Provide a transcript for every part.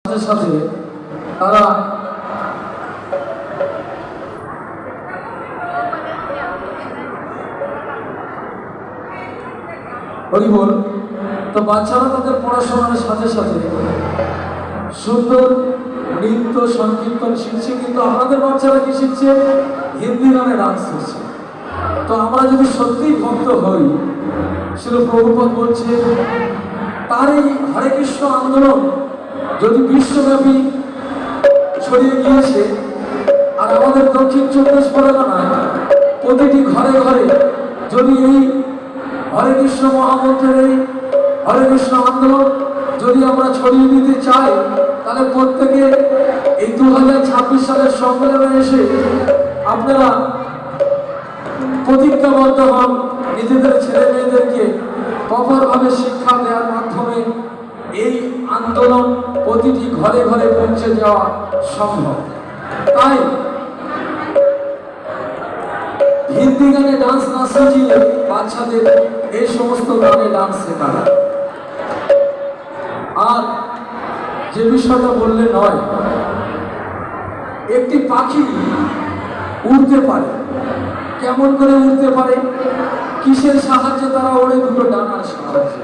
সাথে সাথে তারা হরিবল তো বাচ্চারা তাদের পড়াশোনার সাথে সাথে সুন্দর নৃত্য সংকীর্তন শিখছে, কিন্তু আমাদের বাচ্চারা কি শিখছে? হিন্দি গানে ডান্স শিখছে। তো আমরা যদি সত্যিই ভক্ত হই, শিল প্রভুপাদ বলছে তার এই হরে কৃষ্ণ আন্দোলন যদি বিশ্বব্যাপী ছড়িয়ে গিয়েছে, আর আমাদের দক্ষিণ 24 পরগনায় প্রতিটি ঘরে ঘরে যদি এই হরে কৃষ্ণ মহামন্ত্রের এই হরে কৃষ্ণ আন্দোলন যদি আমরা ছড়িয়ে দিতে চাই, তাহলে প্রত্যেকে এই 2026 সালের সম্মেলনে এসে আপনারা প্রতিজ্ঞাবদ্ধ হন, নিজেদের ছেলে মেয়েদেরকে প্রপারভাবে শিক্ষা দেওয়ার মাধ্যমে এই আন্দোলন প্রতিটি ঘরে ঘরে পৌঁছে যাওয়া সম্ভব। তাই হিন্দি গানে ডান্স না শিখিয়ে বাচ্চাদের এই সমস্ত গানে ডান্স শেখানো। আর যে বিষয়টা বললে নয়, একটি পাখি উড়তে পারে, কেমন করে উড়তে পারে? কিসের সাহায্যে তারা ওড়ে? দুটো ডানার সাহায্যে।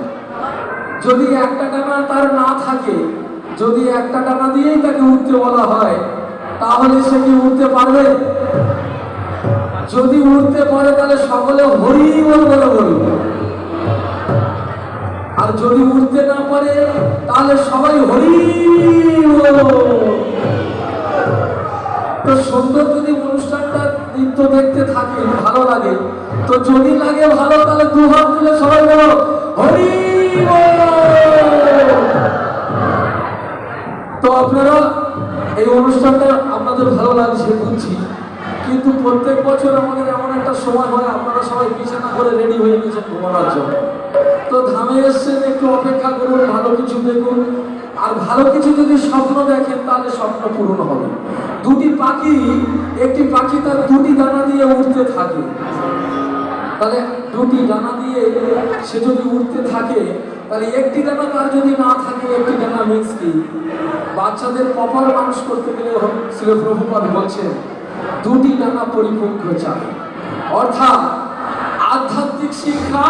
যদি একটা ডানা তার না থাকে, যদি একটা ডানা দিয়েই তাকে উড়তে বলা হয়, তাহলে সে কি উড়তে পারবে? যদি উড়তে পারে তাহলে সকলে হরি বল বলে বলবে, আর যদি উড়তে না পারে তাহলে সবাই হরি বল। তো সুন্দর যদি অনুষ্ঠানটা নৃত্য দেখতে থাকে ভালো লাগে, তো যদি লাগে ভালো তাহলে দু হাত তুলে সবাই বলো হরি বল। তো আপনারা এই অনুষ্ঠানটা আপনাদের ভালো লাগছে বুঝছি, কিন্তু প্রত্যেক বছর আমাদের এমন একটা সময় হয় আপনারা সবাই বিছানা করে রেডি হয়ে গেছেন ঘুমানোর জন্য। তো ধামে এসছেন, একটু অপেক্ষা করুন, ভালো কিছু দেখুন। আর ভালো কিছু যদি স্বপ্ন দেখেন তাহলে স্বপ্ন পূরণ হবে। দুটি পাখি, একটি পাখি তার দুটি ডানা দিয়ে উড়তে থাকে, তাহলে দুটি ডানা দিয়ে সে যদি উড়তে থাকে, তাহলে একটি ডানা তার যদি না থাকে, একটি ডানা মিন্স কি? বাচ্চাদের প্রপার মানুষ করতে গেলে শ্রী প্রভুপাদ বলছেন দুটি ডানা পরিপক্ক চাই, অর্থাৎ আধ্যাত্মিক শিক্ষা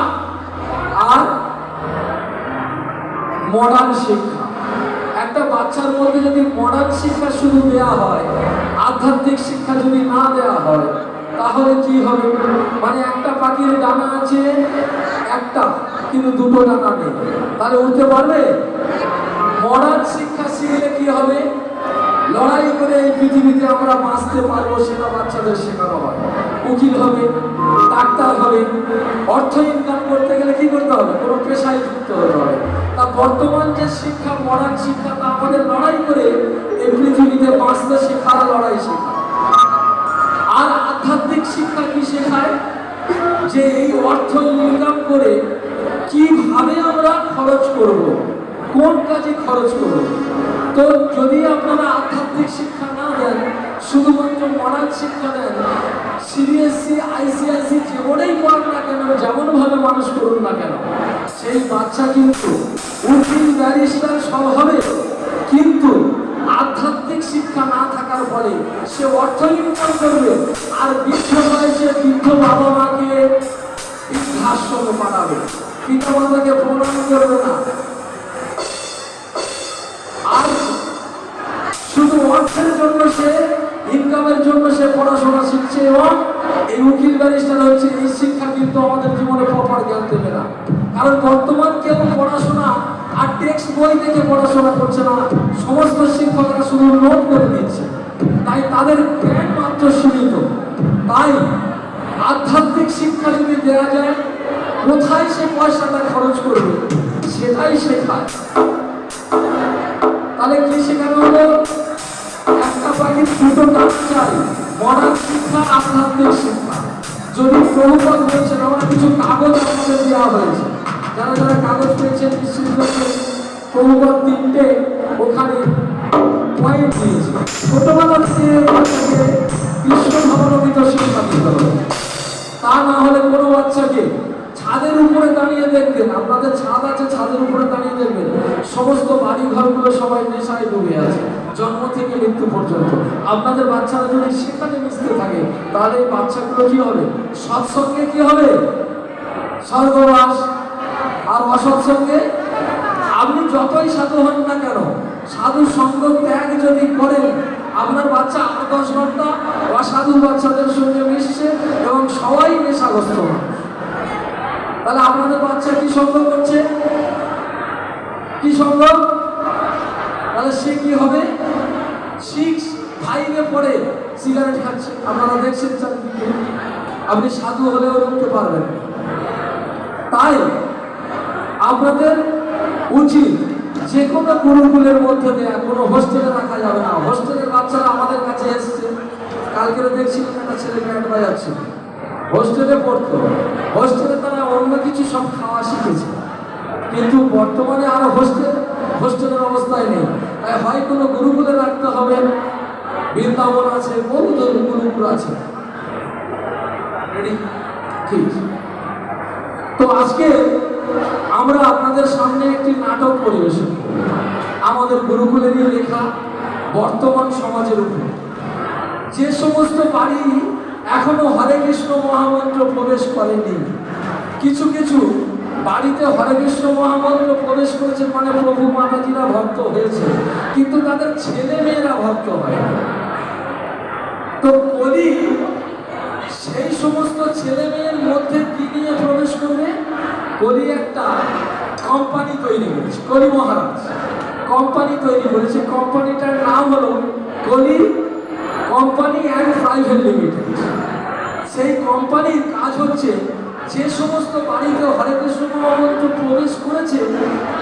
আর মডার্ন শিক্ষা। একটা বাচ্চার মধ্যে যদি মডার্ন শিক্ষা শুধু দেওয়া হয়, আধ্যাত্মিক শিক্ষা যদি না দেওয়া হয়, তাহলে কি হবে? মানে একটা পাখির ডানা আছে একটা, কিন্তু দুটো ডানা নেই, তাহলে উঠতে পারবে? মডার্ন শিক্ষা শিখলে কি হবে? লড়াই করে এই পৃথিবীতে আমরা বাঁচতে পারবো, সেটা বাচ্চাদের শেখানো হয়। উকিল হবে, ডাক্তার হবে, অর্থ ইনকাম করতে গেলে কি করতে হবে? কোনো পেশায় যুক্ত হতে হবে। তা বর্তমান যে শিক্ষা, মডার্ন শিক্ষা, তা আমাদের লড়াই করে এই পৃথিবীতে বাঁচতে শেখার লড়াই শেখা। আর আধ্যাত্মিক শিক্ষা কি শেখায়? যে এই অর্থ ইনকাম করে কিভাবে আমরা খরচ করব, কোন কাজে খরচ করব। তো যদি আপনারা আধ্যাত্মিক শিক্ষা না দেন, শুধুমাত্র মডার্ন শিক্ষা দেন, সিবিএসসি আইসিআইসি যে বোর্ডেই পড়ান না কেন, যেমন ভাবে মানুষ করুন না কেন, সেই বাচ্চা কিন্তু উকিল ব্যারিস্টার সব হবে, কিন্তু আধ্যাত্মিক শিক্ষা না থাকার ফলে সে অর্থ ইনকাম করবে, আর বৃদ্ধ বয়সে বৃদ্ধ বাবা মাকে বৃদ্ধাশ্রমে পাঠাবে, পিতা মাতাকে প্রণাম করবে না, আর শুধু অর্থের জন্য সে, ইনকামের জন্য সে পড়াশোনা শিখছে। এবং এই উকিল ব্যারিস্টার হচ্ছে, এই শিক্ষা কিন্তু আমাদের জীবনে প্রপার জ্ঞান দেবে না। কারণ বর্তমান কেউ পড়াশোনা আর টেক্সট বই দেখে পড়াশোনা করছে না, সমস্ত শিক্ষকরা শুধু নোট করে নিচ্ছে, তাই তাদের জ্ঞান মাত্র সীমিত। তাই আধ্যাত্মিক শিক্ষা যদি দেওয়া যায়, কোথায় সে পয়সাটা খরচ করবে সেটাই শেখায়। তাহলে কি শেখানো হলো? একটা পাখির দুটো ডানা চাই, মডার্ন শিক্ষা, আধ্যাত্মিক শিক্ষা। যদি প্রভুপাদ বলছেন, আমরা কিছু কাগজ আমাদের দেওয়া হয়েছে, যারা যারা কাগজ পেয়েছেন নিশ্চিত করছেন, প্রভুপাদ 3টে ওখানে পয়েন্ট দিয়েছে। ছোটবেলা থেকে বাচ্চাকে কৃষ্ণ ভাবনামৃত শিক্ষা দিতে হবে। তা না হলে কোনো বাচ্চাকে ছাদের উপরে দাঁড়িয়ে দেখবেন, আপনাদের ছাদ আছে, ছাদের উপরে দাঁড়িয়ে দেখবেন সমস্ত বাড়ি ঘরগুলো সবাই নেশায় ডুবে আছে জন্ম থেকে মৃত্যু পর্যন্ত। আপনাদের বাচ্চারা যদি সেখানে মিশতে থাকে তাহলে এই বাচ্চাগুলো কি হবে? সৎসঙ্গে কি হবে? স্বর্গবাস। আর অসৎসঙ্গে আপনি যতই সাধু হন না কেন, সাধু সঙ্গ ত্যাগ যদি করেন, আপনার বাচ্চা 8-10 ঘন্টা অসাধু বাচ্চাদের সঙ্গে মিশছে এবং সবাই নেশাগ্রস্ত মানুষ। তাহলে আপনাদের বাচ্চা কি সঙ্গ করছে? কি সঙ্গ? তাহলে সে কি হবে? 6-5-এ পড়ে সিগারেট খাচ্ছে, আপনারা দেখছেন চারদিকে। আপনি সাধু হলেও রুখতে পারবেন। তাই আপনাদের উচিত যে কোনো গুরুকুলের মধ্যে দেয়া, কোনো হোস্টেলে রাখা যাবে না। হোস্টেলের বাচ্চারা আমাদের কাছে এসছে, কালকে দেখছিলাম একটা ছেলে ব্যান্ড বাজাচ্ছে, হোস্টেলে পড়তো। হোস্টেলে তারা অন্য কিছু সব খাওয়া শিখেছে, কিন্তু বর্তমানে আরো হোস্টেলের অবস্থায় নেই। তাই হয় কোনো গুরুকুলে রাখতে হবে, বৃন্দাবন আছে, বহু গুরুকুল আছে। ঠিক। তো আজকে আমরা আপনাদের সামনে একটি নাটক পরিবেশন করি, আমাদের গুরুকুলেরই লেখা, বর্তমান সমাজের উপর। যে সমস্ত বাড়ি এখনো হরে কৃষ্ণ মহামন্ত্র প্রবেশ করেনি, কিছু কিছু বাড়িতে হরে কৃষ্ণ মহামন্ত্র প্রবেশ করেছে, মানে প্রভু মাতাজিরা ভক্ত হয়েছে, কিন্তু তাদের ছেলে মেয়েরা ভক্ত হয়। তো কলি সেই সমস্ত ছেলে মেয়ের মধ্যে কি নিয়ে প্রবেশ করবে? কলি একটা কোম্পানি তৈরি করেছে, কলি মহারাজ কোম্পানি তৈরি করেছে। কোম্পানিটার নাম হলো কলি কোম্পানি অ্যান্ড প্রাইভেট লিমিটেড। সেই কোম্পানির কাজ হচ্ছে যে সমস্ত বাড়িতে হরে কৃষ্ণ মহামন্ত্র প্রবেশ করেছে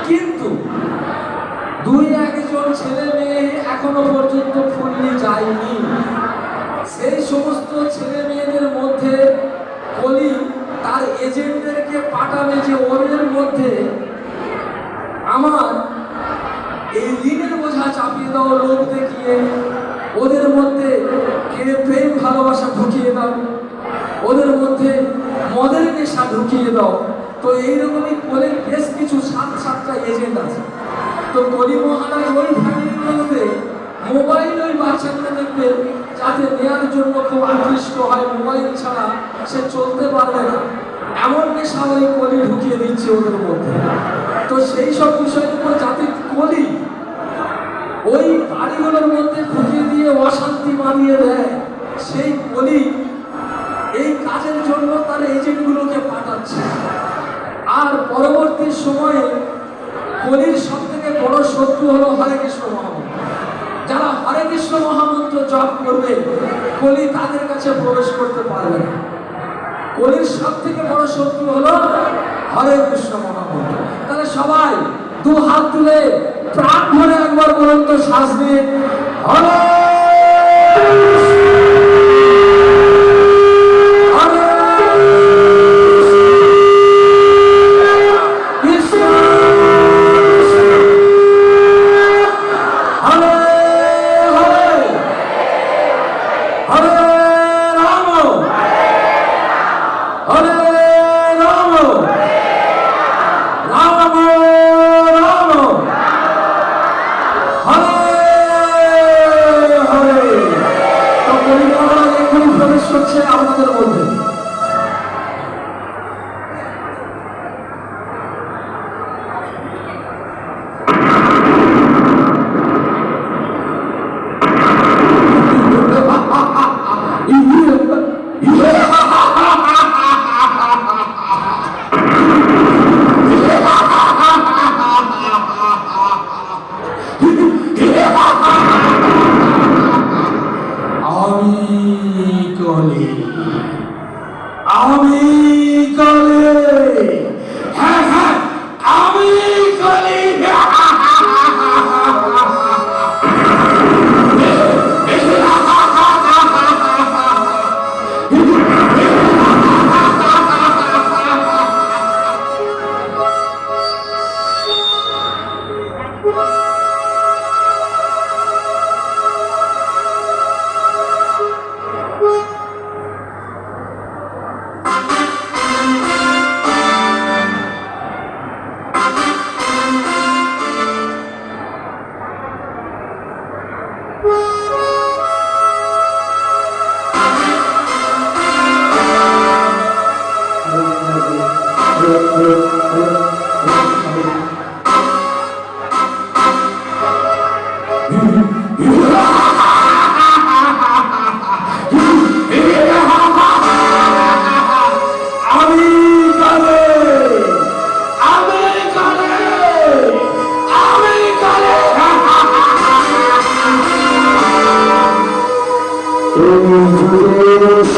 কিন্তু 2-1 জন ছেলে মেয়ে এখনো পর্যন্ত ফুললি যায়নি, সেই সমস্ত ছেলে মেয়েদের মধ্যে কলি তার এজেন্টদেরকে পাঠাবে যে ওদের মধ্যে আমার এই ঋণের বোঝা চাপিয়ে দাও, লোক দেখিয়ে ওদের মধ্যে প্রেম ভালোবাসা ঢুকিয়ে দাও, ওদের মধ্যে মদের নেশা ঢুকিয়ে দাও। তো এইরকমই কলির বেশ কিছু 7-8টা এজেন্ট আছে। তো কলি মহারাজ ওই ফ্যামিলিগুলোতে মোবাইল ওই বাচ্চাগুলো দেখবে যাতে নেওয়ার জন্য খুব আকৃষ্ট হয়, মোবাইল ছাড়া সে চলতে পারবে না, এমন নেশা ওই কলি ঢুকিয়ে দিচ্ছে ওদের মধ্যে। তো সেই সব বিষয়ের উপর যাতে কলি ওই বাড়িগুলোর মধ্যে ঢুকিয়ে দিয়ে অশান্তি বানিয়ে দেয়, সেই কলি এই কাজের জন্য তার এজেন্টগুলোকে পাঠাচ্ছে। আর পরবর্তী সময়ে কলির সব থেকে বড় শত্রু হলো হরে কৃষ্ণ মহামন্ত্র। যারা হরে কৃষ্ণ মহামন্ত্র জপ করবে কলি তাদের কাছে প্রবেশ করতে পারবে না। কলির সব থেকে বড় শত্রু হলো হরে কৃষ্ণ মহামন্ত্র। তাহলে সবাই 2 হাত তুলে প্রাণ ভরে একবার বলুন তো শ্বাস দিয়ে, হরে আমাদের মধ্যে।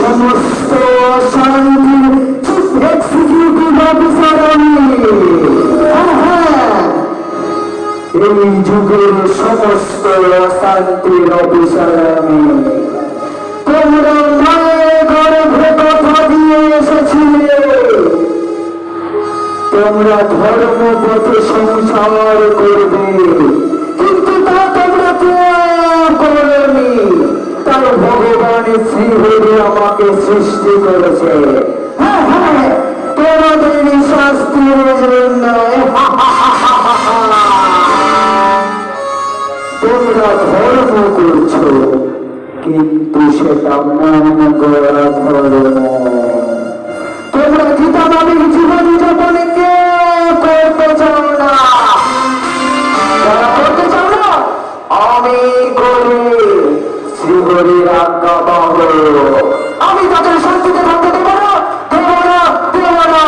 সমস্ত শান্তির এক্সিকিউটিভ অফিসার আমি। এই যুগের সমস্ত অশান্তির অফিসার আমি। তোমরা মায়ের গর্ভে কথা দিয়ে এসেছিলে তোমরা ধর্মপথে সংসার করবে, কিন্তু তা তোমরা কেউ করনি। তাই ভগবান শ্রীহরি আমাকে সৃষ্টি করেছে তোমাদের শাস্তির জন্য। তোমরা ধর্ম করছো, কিন্তু সেটা মন গড়া ধর্ম। তোমরা গীতা নামে জীবন যাপনে কেউ করতে চাও না। যারা করতে চাও না, আমি করি। শ্রীহরির আজ্ঞা পাব, আমি তাদের শান্তিতে থাকতে দেব না, দেব না, দেব না।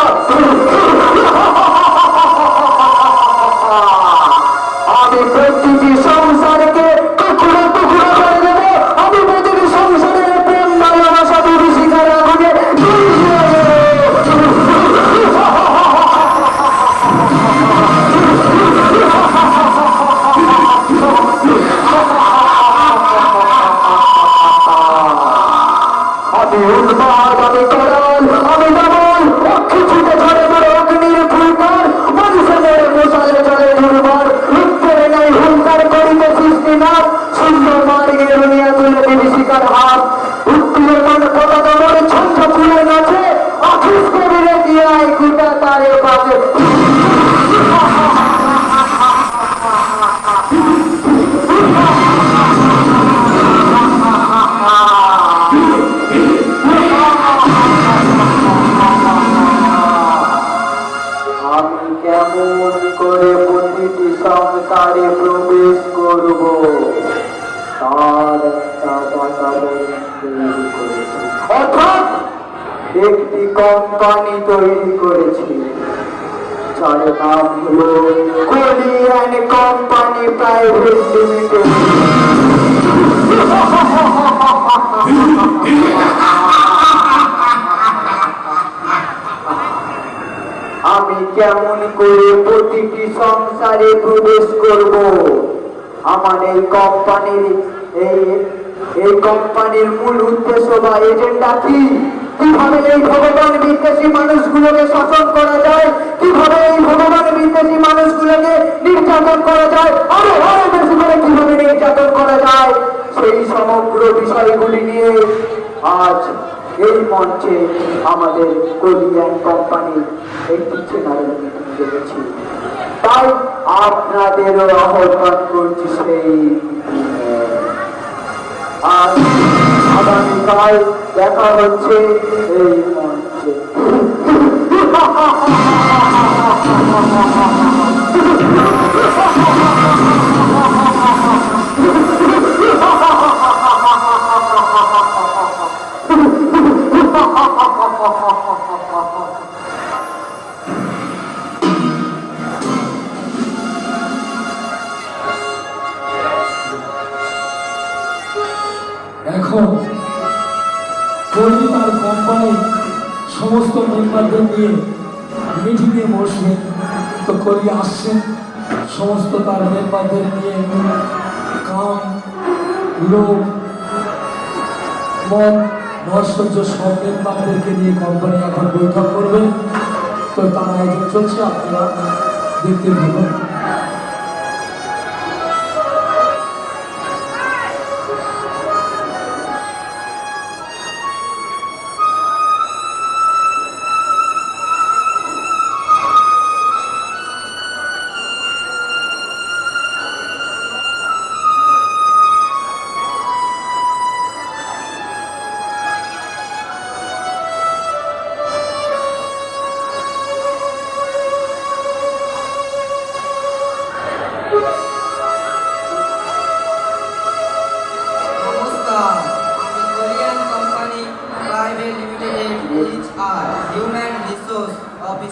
আমি প্রতিটি সংসারকে টুকরো টুকরো করে দেব। আমি প্রতিটি সংসারের প্রেম ভালোবাসা বিভীষিকার আগুনে আমি উন্মাদ, আমি করাল, আমি ডাবল অক্ষিচিতে ঝরে ধরে অগ্নির ফুলকার মানুষের মশালে জলে দুর্বার রূপের নাই হুঙ্কার করিতে সৃষ্টিনাথ সুন্দর মার্গে রুনিয়া তুলে বিভীষিকার হাত উত্তীর্ণ পদাদমরে ছন্দ ফুলে নাচে অখিস কবিরে দিয়ায় গুটা তারে বাজে। আমি কেমন করে প্রতিটি সংসারে প্রবেশ করব তার একটা বাতাবরণ তৈরি করেছি, অর্থাৎ একটি কোম্পানি তৈরি করেছি যার নাম হলো কলি অ্যান্ড কোম্পানি প্রাইভেট লিমিটেড। আমি কেমন করে প্রতিটি সংসারে প্রবেশ করব, আমার এই কোম্পানির মূল উদ্দেশ্য বা এজেন্ডা কি, কিভাবে এই ভগবান বিদ্বেষী মানুষগুলোকে শাসন করা যায়, কিভাবে এই ভগবান বিদ্বেষী মানুষগুলোকে নির্যাতন করা যায়, আরো আরো বেশি করে কিভাবে নির্যাতন করা যায়, সেই সমগ্র বিষয়গুলি নিয়ে আজ এই মঞ্চে আমাদের কলিয়ান কোম্পানি একটি চ্যানেল মিটিং ডেকেছি। তাই আপনাদেরও আহ্বান করছি সেই আর আগামীকাল দেখা হচ্ছে এই মঞ্চে। এখন কলি তার কোম্পানির সমস্ত মেম্বারদের নিয়ে মিটিংয়ে বসবেন। তো কলি আসছেন সমস্ত তার মেম্বারদের নিয়ে, কাম লোক মন ভাস্কর্য সব মেম্বারদেরকে নিয়ে কোম্পানি এখন বৈঠক করবে। তো তার আয়োজন চলছে, আপনারা দেখতে থাকুন।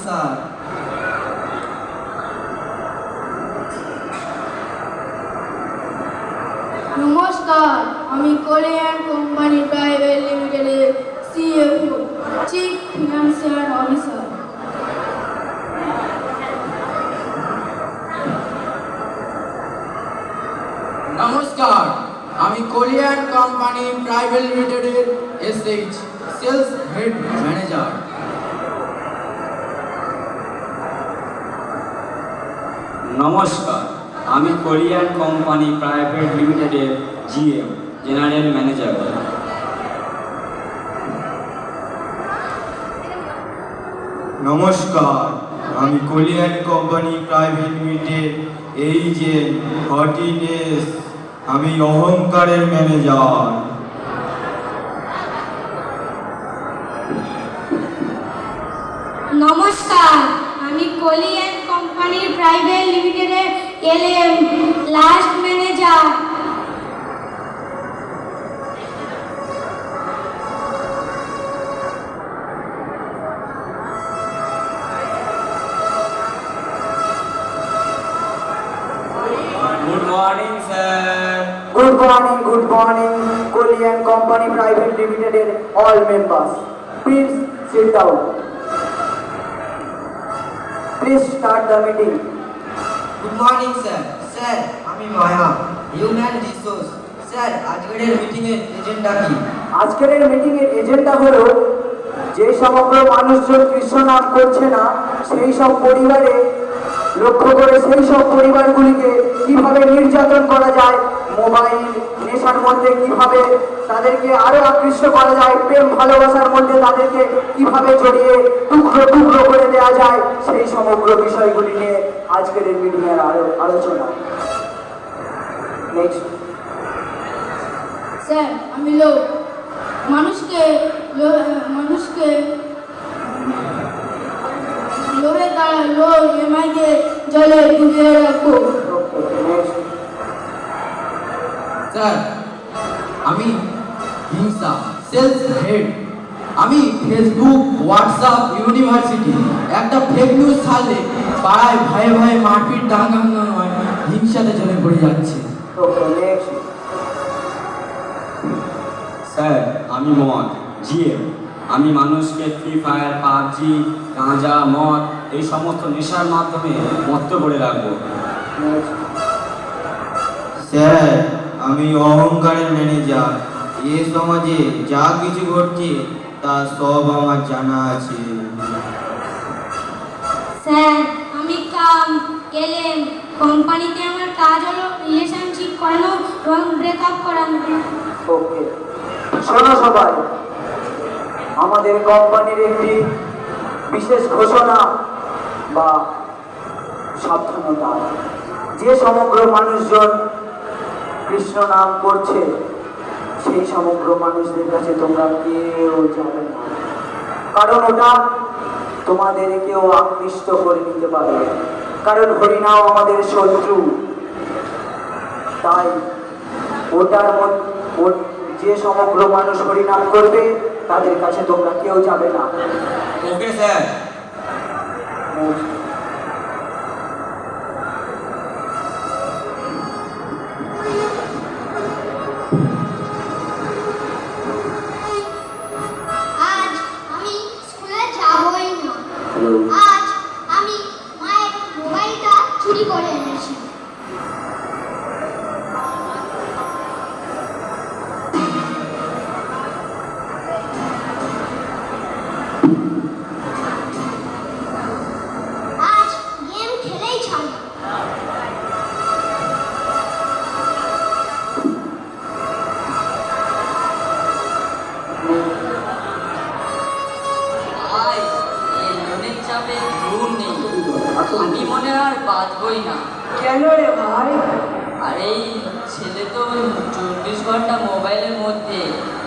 স্যার। নমস্কার, আমি কোরিয়ান কোম্পানি প্রাইভেট লিমিটেডের সিএফও, চিফ ফিনান্সিয়াল অফিসার। নমস্কার, আমি কোরিয়ান কোম্পানি প্রাইভেট লিমিটেডের এসএইচ সেলস হেড ম্যানেজার। নমস্কার, আমি কোরিয়ান কোম্পানি প্রাইভেট লিমিটেডের জিএম জেনারেল ম্যানেজার। নমস্কার, আমি Korean company private limited agent হটিনেস, আমি অহংকারের ম্যানেজার। নমস্কার, আমি কোরিয়ান কোম্পানির প্রাইভেট লিমিটেডের LM last manager. Good morning sir. Good morning Korean company private লিমিটেডের all members, please sit down. Please start the meeting. Good morning sir. Sir, আমি মায়া, human resource. Sir, আজকের মিটিংয়ের এজেন্ডা কি? আজকের এই মিটিং এর এজেন্ডা হলো যে সমগ্র মানুষজন কৃষ্ণ নাম করছে না, সেই সব পরিবারে লক্ষ্য করে সেই সব পরিবারগুলিকে কিভাবে নির্যাতন করা যায়, মোবাইল নেশার মধ্যে কিভাবে তাদেরকে আরো আকৃষ্ট করা যায়, প্রেম ভালোবাসার মধ্যে তাদেরকে কিভাবে জড়িয়ে টুকরো টুকরো করে দেওয়া যায়, সেই সমগ্র বিষয়গুলি নিয়ে আজকের এই মিটিং এর আলোচনা। নেক্সট। স্যার, আমি লোক মানুষকে লোভে দ্বারা লোভ এমআইকে জলে ডুবিয়ে রাখবো। নেক্সট। স্যার, আমি হিংসা সেলস হেড। আমি ফেসবুক, হোয়াটসঅ্যাপ, ইউনিভার্সিটি একটা ফেক নিউজ ছাড়লে পাড়ায় ভয়ে ভয়ে মারপিট দাঙ্গা হাঙ্গামা হয়, হিংসাতে চলে পড়ে যাচ্ছে। ওকে, নেক্সট। স্যার, আমি মদ জিএম। আমি মানুষকে ফ্রি ফায়ার, পাবজি, গাঁজা, মদ এই সমস্ত নেশার মাধ্যমে মত্ত করে রাখবো। নেক্সট। স্যার, আমি অহংকারের ম্যানেজার। এ সমাজে যা কিছু ঘটছে তা সব আমার জানা আছে। স্যার, আমি কাম এলএম। কোম্পানিতে আমার কাজ হলো রিলেশনশিপ করানো এবং ব্রেকআপ করানো। ওকে, শোনো সবাই, আমাদের কোম্পানির একটি বিশেষ ঘোষণা বা সাবধানতা, যে সমগ্র মানুষজন কৃষ্ণ নাম করছে সেই সমগ্র মানুষদের কাছে তোমরা কেউ যাবে না, কারণ ওটা তোমাদেরকেও আকৃষ্ট করে নিতে পারে, কারণ হরিনাম আমাদের শত্রু। তাই ওটার যে সমগ্র মানুষ হরিনাম করবে তাদের কাছে তোমরা কেউ যাবে না। Okay sir. আজ আমি স্কুলে যাবই না। আজ আমি মায়ের মোবাইলটা চুরি করে এনেছি। আজ গেম খেলেই ছাড়ব। ভাই, এই লোনের চাপে ঘুম নেই, আমি মনে হয় আর বাঁচবই না। কেন রে ভাই? আর এই ছেলে তো 24 ঘন্টা মোবাইলের মধ্যে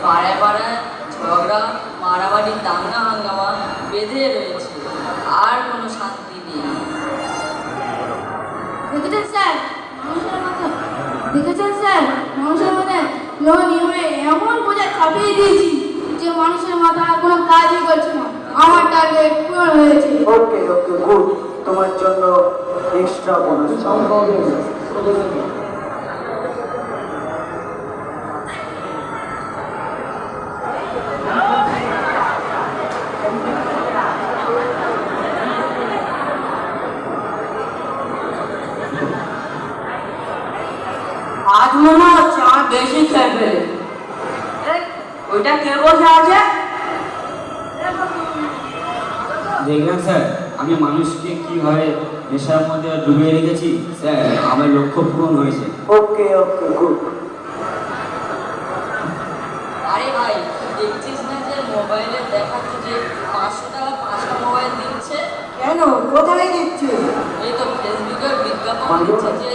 পাড়ায় পাড়ায় ঝগড়া, মারামারি, দাঙ্গা হাঙ্গামা বেঁধে রয়েছে, আর কোনো শান্তি নেই। দেখেছেন স্যার মানুষের মাথায় লোন নিয়মে এমন বোঝা চাপিয়ে দিয়েছি যে মানুষের মাথা আর কোনো কাজই করছে না। আমার টার্গেট পূরণ হয়েছে। ওকে ওকে গুড, তোমার জন্য এক্সট্রা বোনাস। আজ মনে হচ্ছে আমার বেশি খেয়ে ফেলেছি। ওইটা কে বসে আছে? দেখলেন স্যার, আমি মানুষকে কিভাবে নেশার মধ্যে ডুবিয়ে রেখেছি। স্যার, আমার লক্ষ্য পূরণ হয়েছে। ওকে ওকে গুড। আরে ভাই, দেখছিস না যে মোবাইলে দেখাচ্ছে যে 500 টাকা 5টা মোবাইল দিচ্ছে? কেন, কোথায় দিচ্ছে? এই তো ফেসবুকের বিজ্ঞাপন দিচ্ছে যে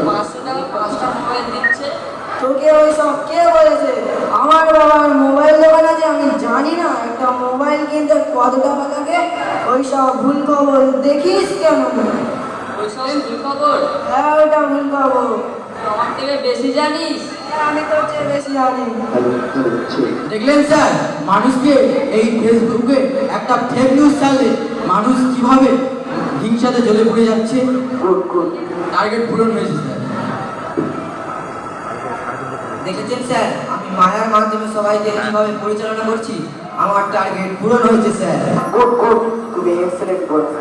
500 টাকা 5টা মোবাইল দিচ্ছে। তোকে ওইসব কে বলেছে? আমার বাবার মোবাইল দোকান আছে, আমি জানি না একটা মোবাইল কিনতে কত টাকা লাগে? ওইসব ভুল খবর দেখিস কেন? ওইসব ভুল খবর? হ্যাঁ, ওইটা ভুল খবর। আমার থেকে বেশি জানিস? আমি তোর চেয়ে বেশি জানি। দেখলেন স্যার, মানুষকে এই ফেসবুকে একটা ফেক নিউজ ছাড়লে মানুষ কিভাবে হিংসাতে জ্বলে পড়ে যাচ্ছে। Good good. টার্গেট পূরণ হয়েছে স্যার। দেখেছেন স্যার, আমি মায়ার মাধ্যমে সবাইকে কিভাবে পরিচালনা করছি। আমার টার্গেট পূরণ হয়েছে স্যার। গুড গুড, তুমি এক্সেলেন্ট বলছো।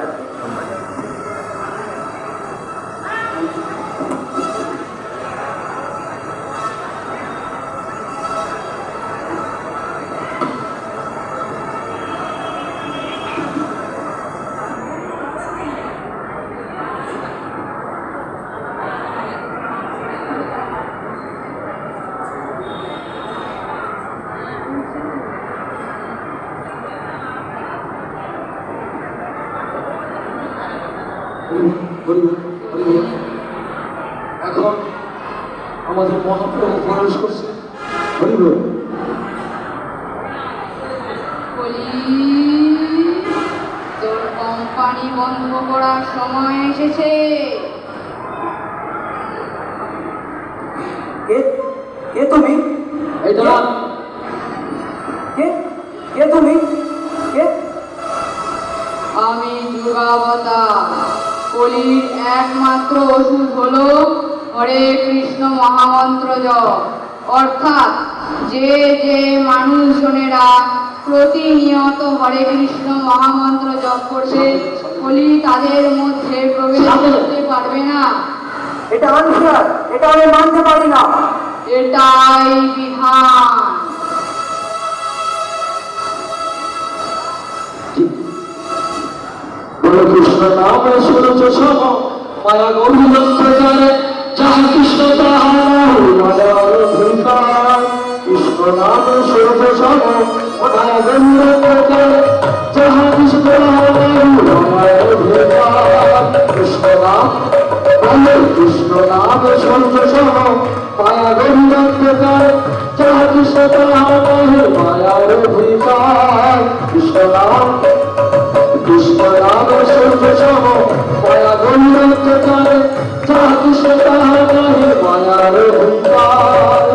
এখন আমাদের মহাপ্রভু প্রবেশ করছে। হরিবল। তোর কোম্পানি বন্ধ করার সময় এসেছে। কে কে তুমি? এই দাঁড়ান। কে কে তুমি? কে? আমি যুগাবতার। কলির একমাত্র ওষুধ হলো হরে কৃষ্ণ মহামন্ত্র জপ। অর্থাৎ যে যে মানুষজনেরা প্রতিনিয়ত হরে কৃষ্ণ মহামন্ত্র জপ করবে, কলি তাদের মধ্যে প্রবেশ করতে পারবে না। এটা আনফেয়ার, এটা আমি মানতে পারি না। এটাই বিধান। বলে কৃষ্ণ নাম সূর্য সম মায়া গৌরীরে যাহা কৃষ্ণ তাহার মায়ার ভূমিকার। কৃষ্ণ নাম সূর্য সম মায়া গৌরীরে যাহা কৃষ্ণ তাহার মায়ার ভূমিকার। কৃষ্ণ নাম বলে কৃষ্ণ নাম সূর্য সম মায়া গৌরীরে যাহা কৃষ্ণ তাহার মায়ার ভূমিকার। কৃষ্ণ নাম কৃষ্ণ নাম সূর্য সম মায়া গৌরীরে যাহা কৃষ্ণ তাহার মায়ার ভূমিকার।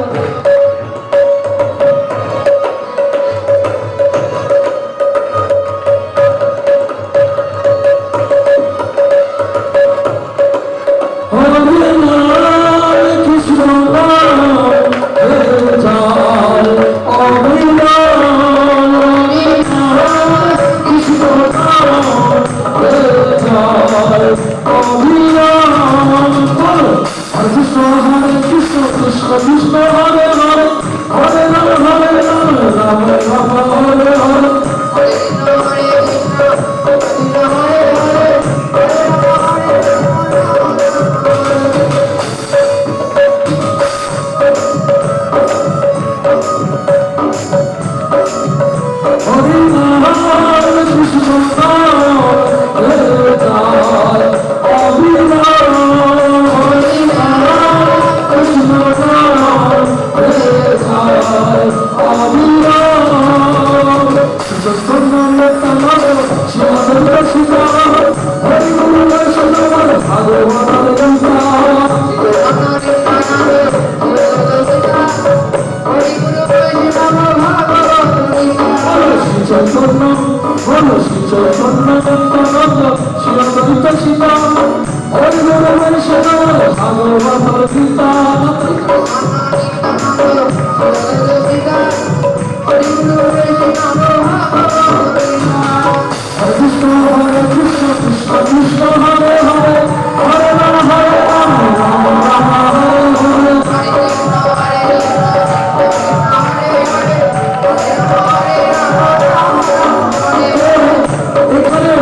এখানে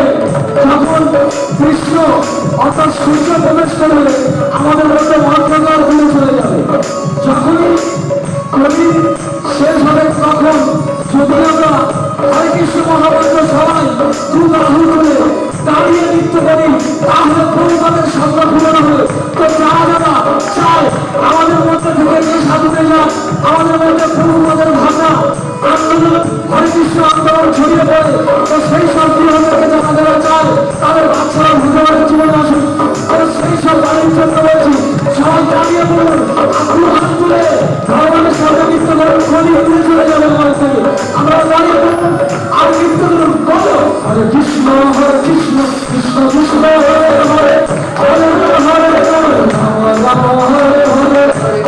যখন কৃষ্ণ অর্থাৎ সূর্য প্রবেশ করবে আমাদের মধ্যে অন্ধকার ঘুরে চলে যাবে। যখনই কবি শেষ হবে তখন যদি আমরা হরে কৃষ্ণ মহামন্ত্র সবাই দু বাহু তুলে দাঁড়িয়ে নৃত্য করি তাহলে প্রভুপাদের স্বপ্ন পূরণ হবে। তো যারা যারা চায় আমাদের মধ্যে থেকে যে সাধুতে যান আমাদের মধ্যে প্রভুপাদের ভাবনা আন্দোলন হরে কৃষ্ণ আন্দোলন ছড়িয়ে পড়ে, তো সেই সব গৃহদেরকে যারা যারা চায় তাদের বাচ্চারা ভগবানের জীবনে আসুন। তো সেই সব বাড়ির জন্য বলছি সবাই দাঁড়িয়ে পড়ুন, দু হাত তুলে ভগবানের সাথে নৃত্য করুন, খনি উঠে চলে যাবেন বাড়ি থেকে। আমরা দাঁড়িয়ে পড়ুন আর নৃত্য করুন, বলো হরে কৃষ্ণ কৃষ্ণ কৃষ্ণ হরে হরে হরে রাম হরে রাম রাম রাম হরে হরে হরে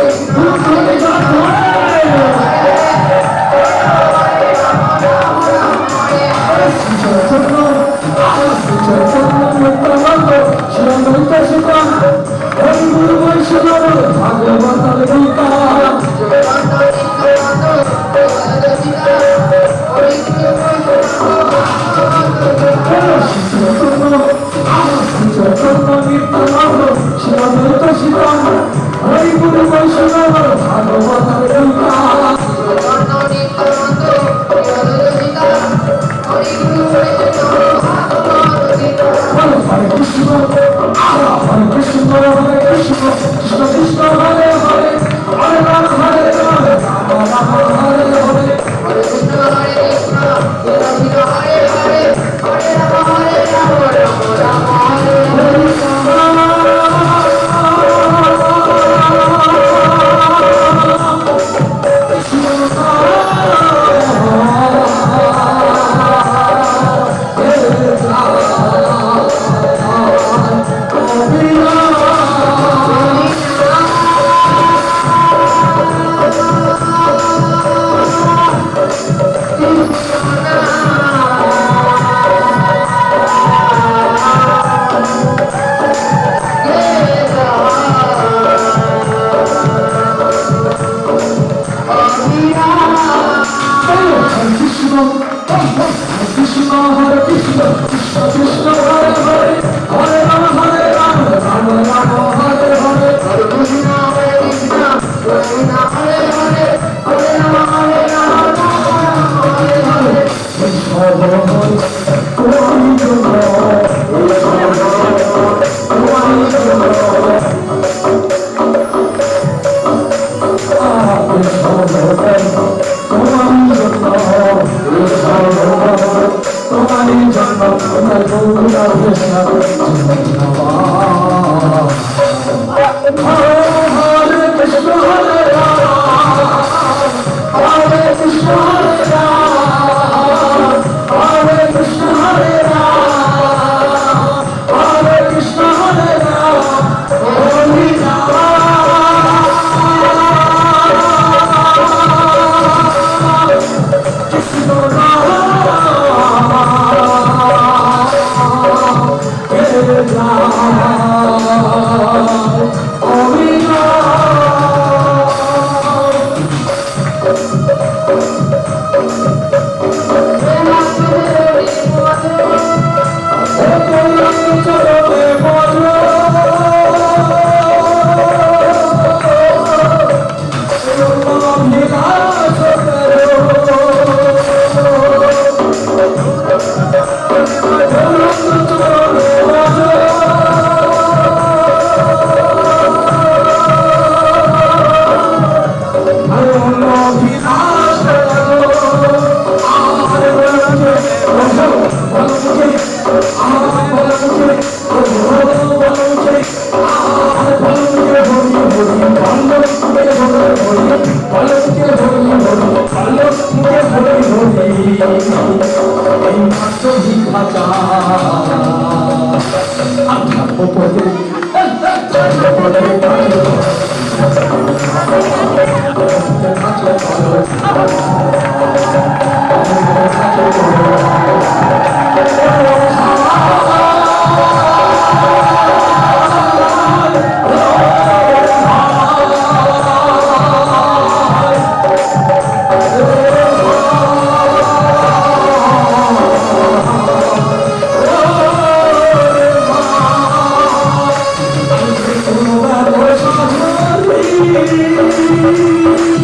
তোমার জন্য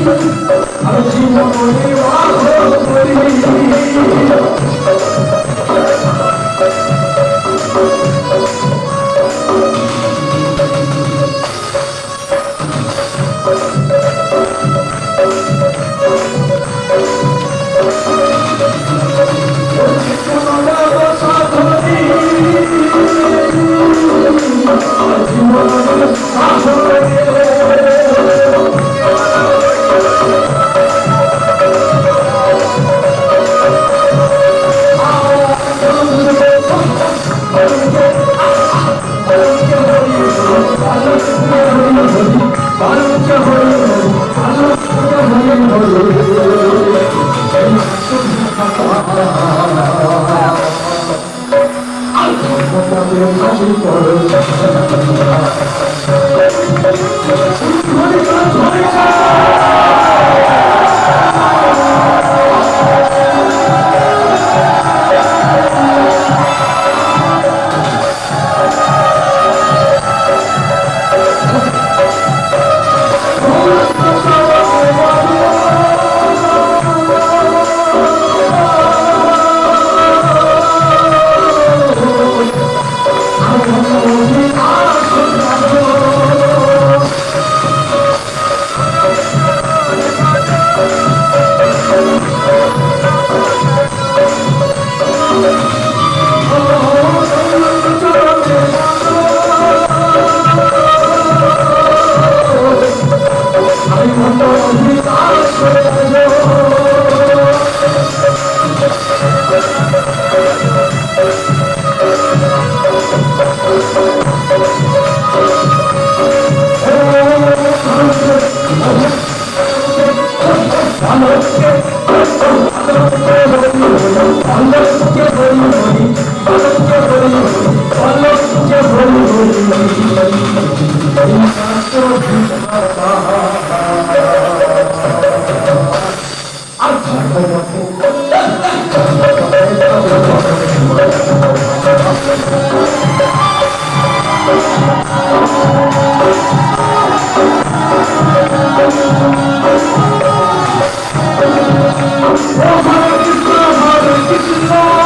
আমি জীবন নির্বাহ করি। Hare Krishna, Hare Krishna.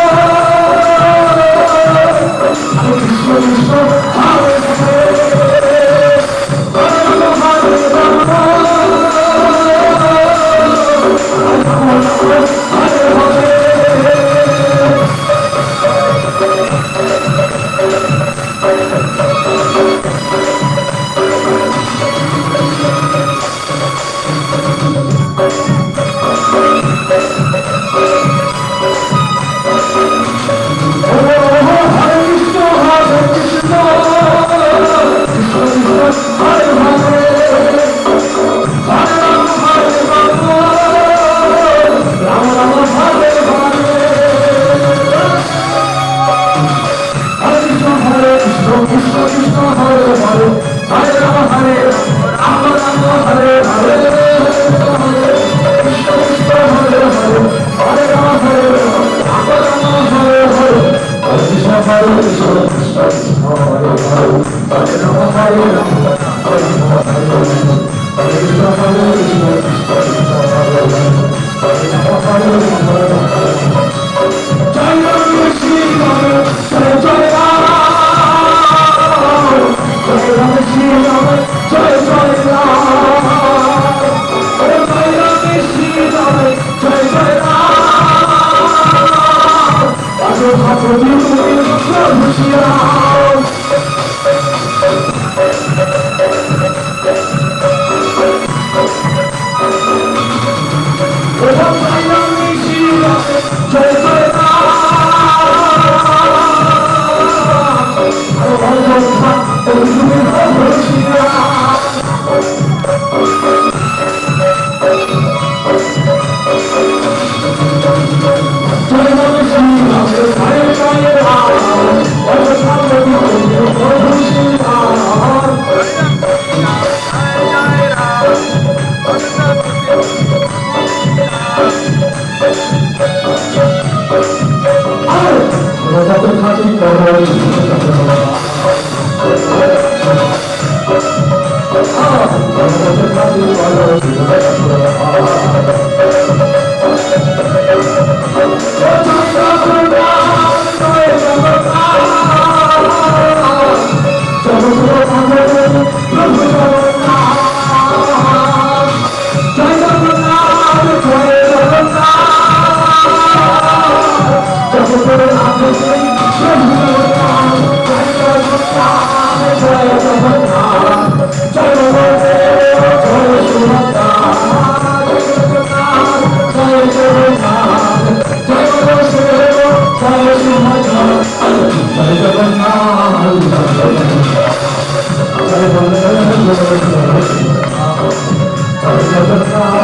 Krishna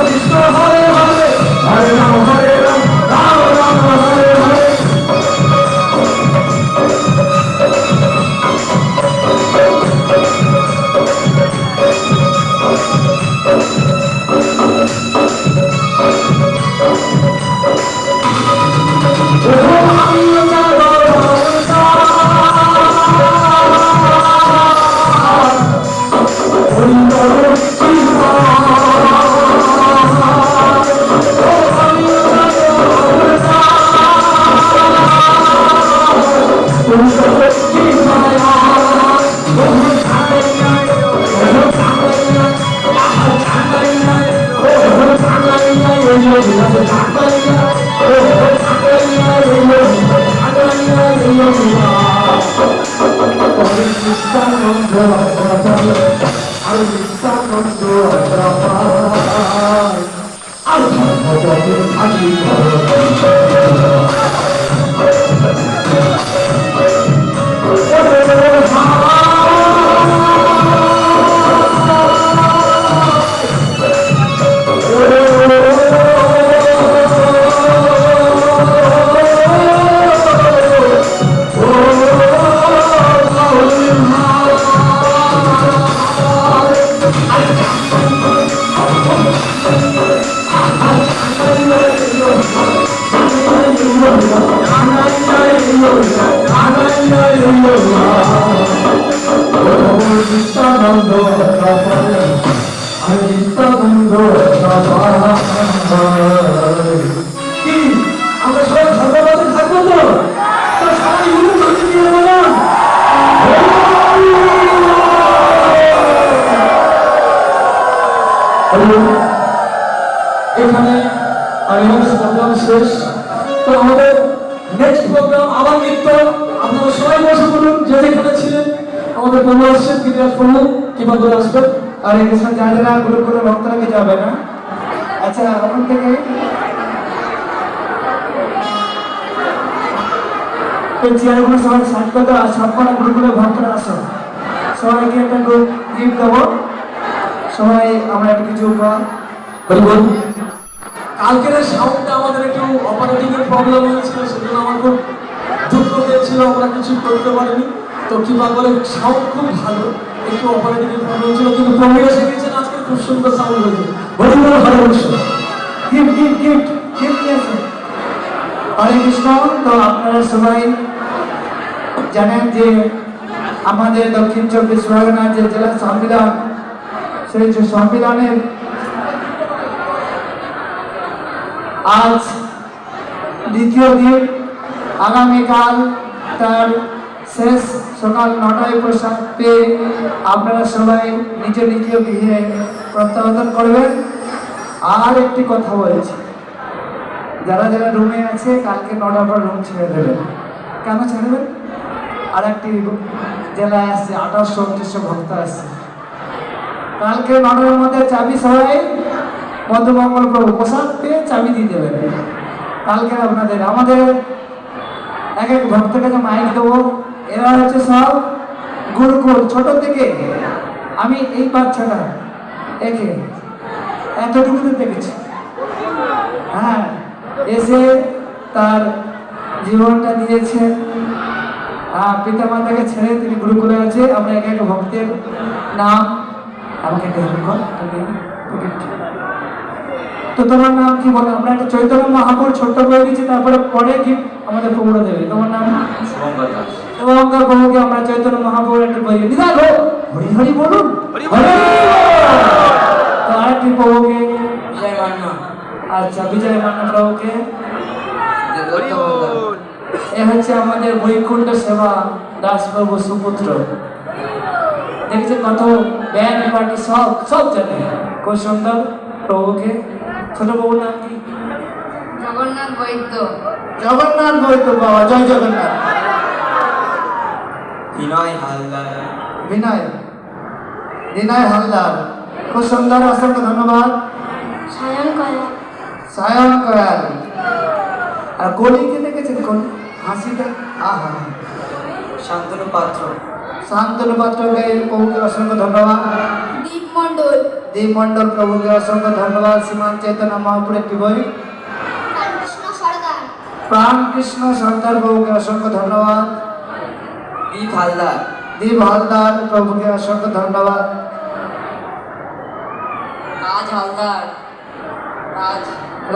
Krishna Hare Hare Hare Ram Ram Ram Hare Hare এখানে আমাদের প্রোগ্রাম শেষ। তো আমাদের নেক্সট প্রোগ্রাম আবার নৃত্য। আপনারা সবাই বসে পড়ুন, যে যেখানে ছিলেন। আমাদের প্রভু আসছেন, গিরিরাজ প্রভু কিংবা করে আসবেন। আর এই কৃষ্ণ যারা গুরু করে ভক্তরাকে যাবে না। আচ্ছা, ওখান থেকে এই চেয়ারগুলো সবাই সাত কথা সবকটা গ্রুপগুলো ভক্তরা আসো, সবাইকে একটা গিফট দেবো। সবাই আমরা একটু কিছু উপহার বলুন। কালকের সাউন্ডটা আমাদের একটু অপারেটিং এর প্রবলেম হয়েছিল, সেজন্য আমার খুব দুঃখ হয়েছিল, আমরা কিছু করতে পারিনি। তো কি বলে, সাউন্ড খুব ভালো, একটু অপারেটিং এর প্রবলেম ছিল, কিন্তু প্রবলেম এসে গেছেন, আজকে খুব সুন্দর সাউন্ড হয়েছে। বলুন Hare Krishna. Gift gift gift gift নিয়েছে। হরে কৃষ্ণ। তো আপনারা সবাই জানেন যে আমাদের দক্ষিণ চব্বিশ পরগনার যে জেলা সংবিধান, সেই যে সংবিধানের আজ দ্বিতীয় দিন, আগামীকাল তার শেষ সকাল 9টায় প্রসাদ পেয়ে আপনারা সবাই নিজ নিজ গৃহে প্রত্যাবর্তন করবেন। আর একটি কথা বলছি, যারা যারা রুমে আছে কালকে 9টার পর রুম ছেড়ে দেবেন। কেন ছেড়েবেন? আর একটি জেলায় আসছে 2800-2900 ভক্ত আসছে। কালকে 9টার মধ্যে চাবি সবাই মধ্যমঙ্গল প্রভু প্রসাদ পেয়ে চাবি দিয়ে দেবেন। কালকে আপনাদের আমাদের এক এক ভক্তের কাছে মাইক দেবো। এরা হচ্ছে সব গুরুকুল, ছোট থেকে আমি এই বাচ্চাটা একে এতটুকুতে দেখেছি। হ্যাঁ, এসে তার জীবনটা দিয়েছে, পিতা মাতাকে ছেড়ে তিনি গুরুকুলে আছে। আমরা এক এক ভক্তের নাম আমাকে তো তোমার নাম কি বলো? আমরা একটা চৈতন্য মহাপুর ছোট্ট করে দিচ্ছি, তারপরে পরে কি আমাদের প্রভুরা দেবে। তোমার নাম? শুভঙ্কর প্রভুকে আমরা চৈতন্য মহাপুর একটা বই দিদা গো হরি হরি বলুন। তো আরেকটি প্রভুকে বিজয় মান্না। আচ্ছা, বিজয় মান্না প্রভুকে। এ হচ্ছে আমাদের বৈকুণ্ঠ সেবা দাস প্রভু সুপুত্র। দেখেছে কত ব্যান্ড পার্টি সব সব জানে। খুব সুন্দর প্রভুকে। ছোট প্রভুর নাম কি? জগন্নাথ বৈদ্য। জগন্নাথ বৈদ্য বাবা, জয় জগন্নাথ। বিনয় হালদার। বিনয় বিনয় হালদার, খুব সুন্দর, অসংখ্য ধন্যবাদ। সায়ন কলা। সায়ন কয়াল। আর কলিকে দেখেছেন? কলি হাসিটা আহা শান্তনু পাত্র। শান্তনু পাত্রকে প্রভুকে অসংখ্য ধন্যবাদ। দীপ মণ্ডল, দীপ মণ্ডল প্রভুকে অসংখ্য ধন্যবাদ। শ্রীমান চৈতন্য মহাপুর একটি বই। কৃষ্ণ সরকার, প্রাণকৃষ্ণ সর্দার প্রভুকে অসংখ্য ধন্যবাদ। দীপ হালদার, দীপ হালদার প্রভুকে অসংখ্য ধন্যবাদ। রাজ হালদার,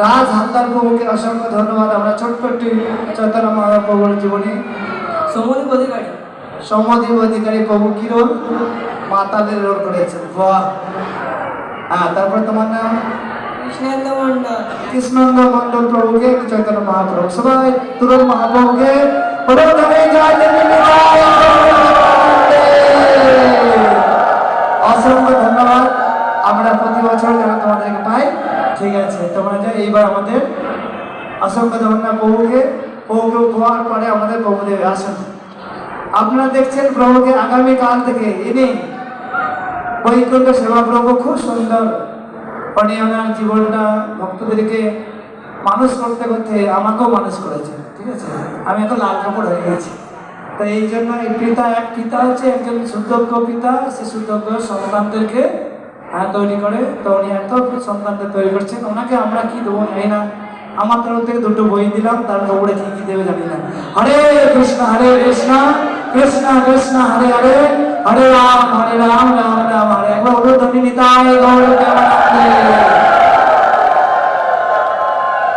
রাজ হালদার প্রভুকে অসংখ্য ধন্যবাদ। আমরা ছোট্ট একটি চৈতন্য মহাপ্রভুর জীবনী। সমদীপ অধিকারী, সমদীপ অধিকারী প্রভু কি রোল? মাতালের রোল করেছেন। বাহ। হ্যাঁ, তারপর তোমার নাম? কৃষ্ণেন্দু মণ্ডল, কৃষ্ণেন্দু মণ্ডল প্রভুকে চৈতন্য মহাপ্রভু। সবাই তুরন্ত মহাপ্রভুকে প্রথমে জয় দেবী নিতাই গৌরবন্দে। অসংখ্য ধন্যবাদ। আমরা প্রতি বছর যেন তোমাদেরকে পাই। ঠিক আছে, তোমরা যাই। এইবার আমাদের অসংখ্য ধন্যবাদ প্রভুকে। প্রভুকে উপহার পরে আমাদের প্রভুদেব আসেন। আপনারা দেখছেন প্রভুকে আগামীকাল থেকে ইনি বৈকুণ্ঠ সেবা প্রভু খুব সুন্দর উনি ওনার জীবনটা ভক্তদেরকে মানুষ করতে করতে আমাকেও মানুষ করেছে। ঠিক আছে, আমি এখন লাল কাপড় হয়ে গেছি। তো এই জন্য এই পিতা, এক পিতা হচ্ছে একজন সুযোগ্য পিতা। সে সুযোগ্য সন্তানদেরকে তৈরি করে। তো উনি এত সন্তানদের তৈরি করছেন। ওনাকে আমরা কি দেবো জানি না। আমার তরফ থেকে দুটো বই দিলাম, তার উপরে কি কি দেবে জানি না। হরে কৃষ্ণ কৃষ্ণ কৃষ্ণ হরে হরে, হরে রাম রাম রাম হরে। একবার অনুধ্বনি নিতাই গৌর প্রেমানন্দে।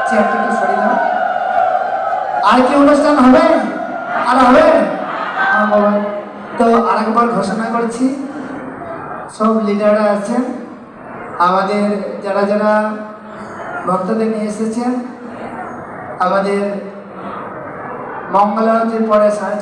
চেয়ারটা একটু সরিয়ে দাও। আর কি অনুষ্ঠান হবে? আর হবে? তো আরেকবার ঘোষণা করছি, সব লিডাররা আছেন, আমাদের যারা যারা ভক্তদের নিয়ে এসেছেন, আমাদের মঙ্গল আরতির পরে 4:30